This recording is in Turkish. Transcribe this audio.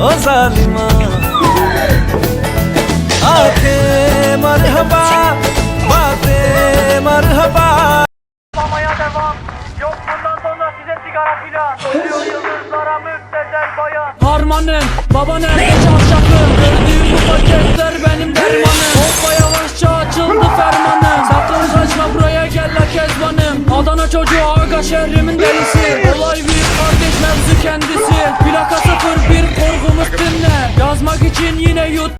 o zalima. Aate merhaba, baate merhaba. Patlamaya devam. Yok bundan sonra size sigara filan. Ölüyor yıldızlara müptezel bayan. Harmanım, baba nerede çarşafım? Gördüğüm bu paketler benim dermanım. Hoppa yavaşça açıldı fermanım. Sakın kaçma buraya gel la kezbanım. Adana çocuğu aga şehrimin delisi. Olay büyük kardeş mevzu kendisi. Plaka 01 korkumuz dinle. Yazmak için yine yut.